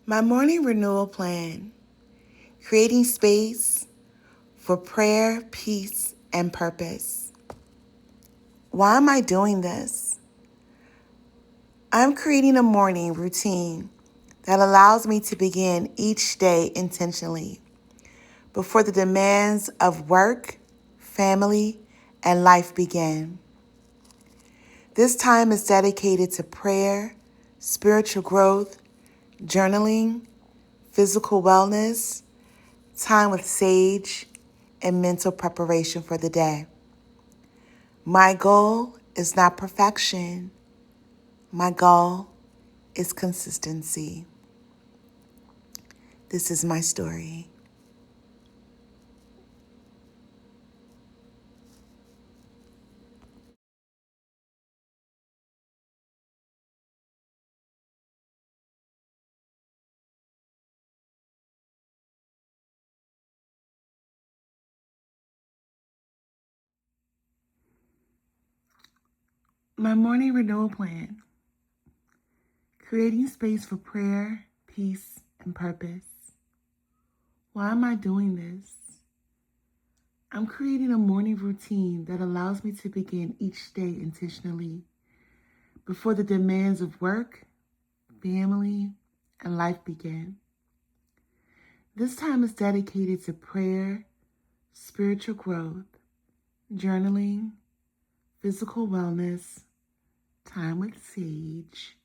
My morning renewal plan, creating space for prayer, peace, and purpose. Why am I doing this? I'm creating a morning routine that allows me to begin each day intentionally before the demands of work, family, and life begin. This time is dedicated to prayer, spiritual growth, journaling, physical wellness, time with sage, and mental preparation for the day. My goal is not perfection. My goal is consistency. This is my story. My morning renewal plan, creating space for prayer, peace, and purpose. Why am I doing this? I'm creating a morning routine that allows me to begin each day intentionally before the demands of work, family, and life begin. This time is dedicated to prayer, spiritual growth, journaling, physical wellness, time with sage,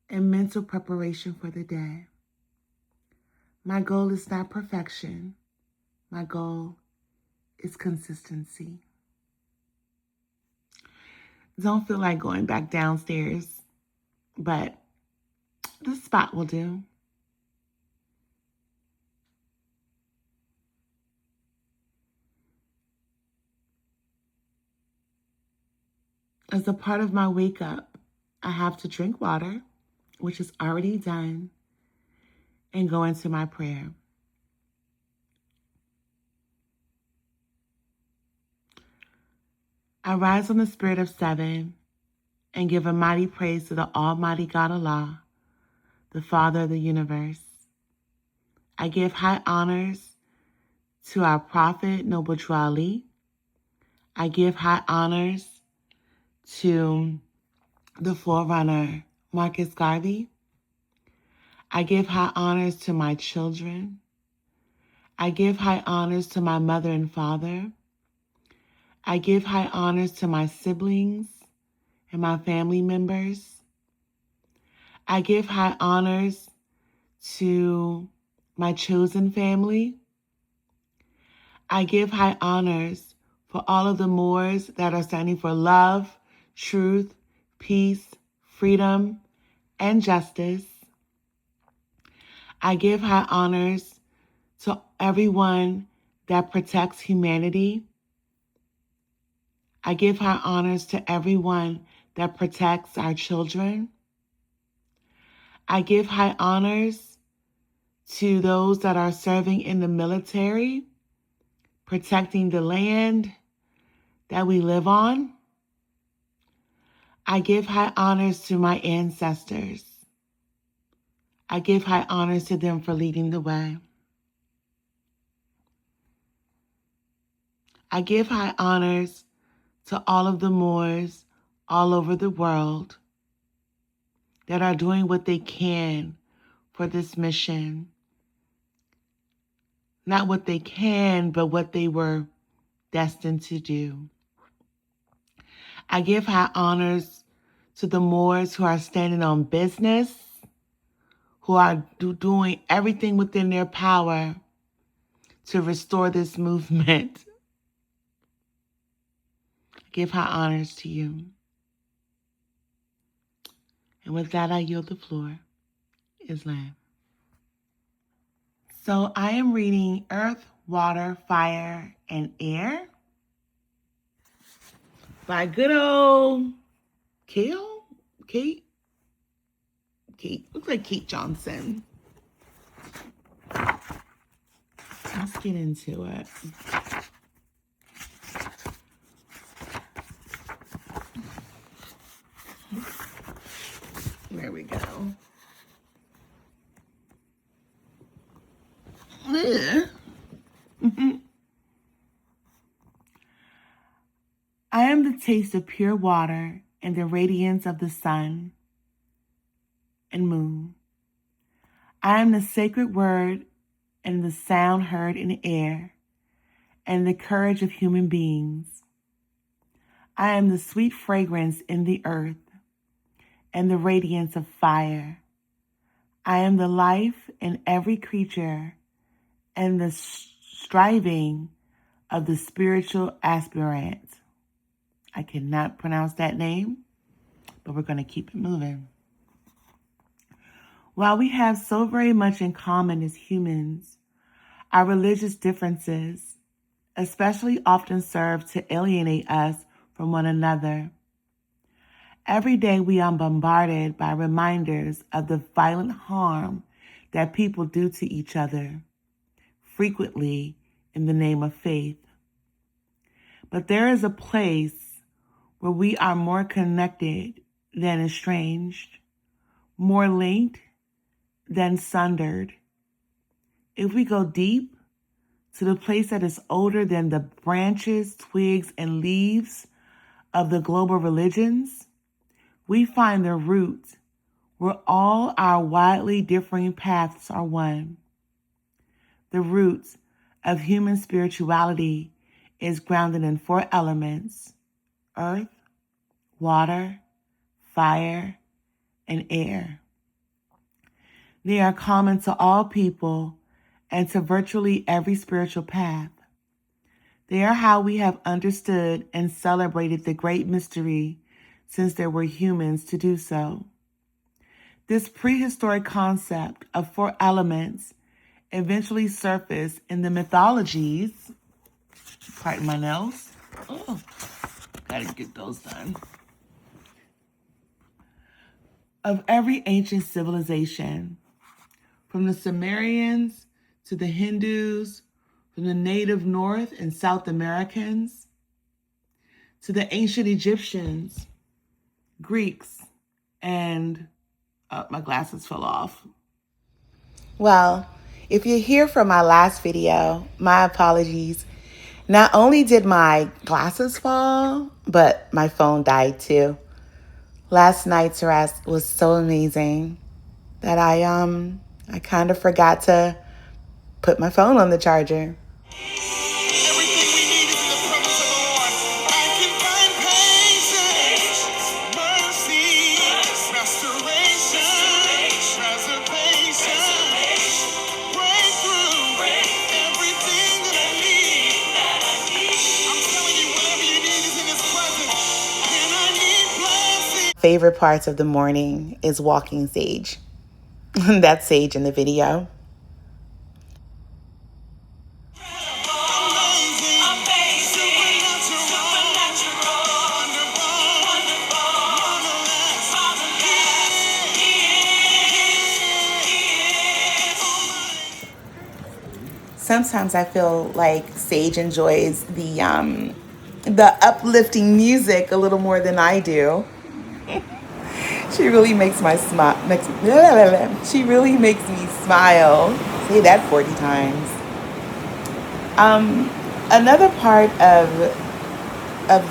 and mental preparation for the day. My goal is not perfection. My goal is consistency. Don't feel like going back downstairs, but this spot will do. As a part of my wake up, I have to drink water, which is already done, and go into my prayer. I rise on the spirit of 7 and give a mighty praise to the Almighty God Allah, the Father of the universe. I give high honors to our Prophet Noble Drew Ali. I give high honors to the Forerunner Marcus Garvey. I give high honors to my children. I give high honors to my mother and father. I give high honors to my siblings and my family members. I give high honors to my chosen family. I give high honors for all of the Moors that are standing for love, truth, peace, freedom, and justice. I give high honors to everyone that protects humanity. I give high honors to everyone that protects our children. I give high honors to those that are serving in the military, protecting the land that we live on. I give high honors to my ancestors. I give high honors to them for leading the way. I give high honors to all of the Moors all over the world that are doing what they can for this mission. Not what they can, but what they were destined to do. I give high honors to the Moors who are standing on business, who are doing everything within their power to restore this movement. I give high honors to you. And with that, I yield the floor. Islam. So I am reading Earth, Water, Fire, and Air by good old Kate, looks like Kate Johnson. Let's get into it. There we go. taste of pure water and the radiance of the sun and moon. I am the sacred word and the sound heard in the air and the courage of human beings. I am the sweet fragrance in the earth and the radiance of fire. I am the life in every creature and the striving of the spiritual aspirant. I cannot pronounce that name, but we're going to keep it moving. While we have so very much in common as humans, our religious differences especially often serve to alienate us from one another. Every day we are bombarded by reminders of the violent harm that people do to each other, frequently in the name of faith. But there is a place where we are more connected than estranged, more linked than sundered. If we go deep to the place that is older than the branches, twigs, and leaves of the global religions, we find the root where all our widely differing paths are one. The root of human spirituality is grounded in 4 elements: earth, water, fire, and air. They are common to all people and to virtually every spiritual path. They are how we have understood and celebrated the great mystery since there were humans to do so. This prehistoric concept of 4 elements eventually surfaced in the mythologies. Pardon my nails. Oh, gotta get those done. Of every ancient civilization, from the Sumerians to the Hindus, from the native North and South Americans, to the ancient Egyptians, Greeks, and my glasses fell off. Well, if you're here from my last video, my apologies. Not only did my glasses fall, but my phone died too. Last night's rest was so amazing that I kind of forgot to put my phone on the charger. Everything we need is in the presence of the Lord. I can find patience, mercy, restoration, preservation, breakthrough, everything that I need. I'm telling you, whatever you need is in His presence. And I need blessing. Favorite parts of the morning is walking Sage. That's Sage in the video. Sometimes I feel like Sage enjoys the uplifting music a little more than I do. She really makes my smile. She really makes me smile. Say that 40 times. Another part of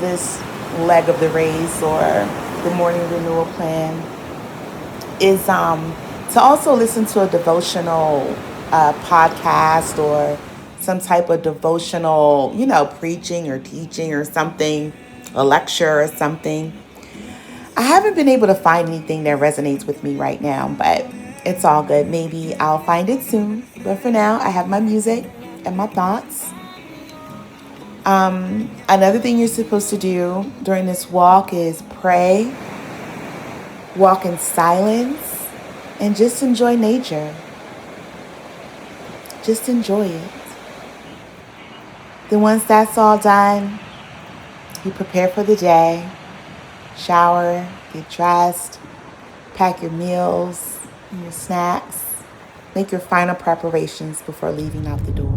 this leg of the race or the morning renewal plan is to also listen to a devotional podcast or some type of devotional, preaching or teaching or something, a lecture or something. I haven't been able to find anything that resonates with me right now, but it's all good. Maybe I'll find it soon. But for now, I have my music and my thoughts. Another thing you're supposed to do during this walk is pray, walk in silence, and just enjoy nature. Just enjoy it. Then once that's all done, you prepare for the day, shower, get dressed, pack your meals, your snacks, make your final preparations before leaving out the door.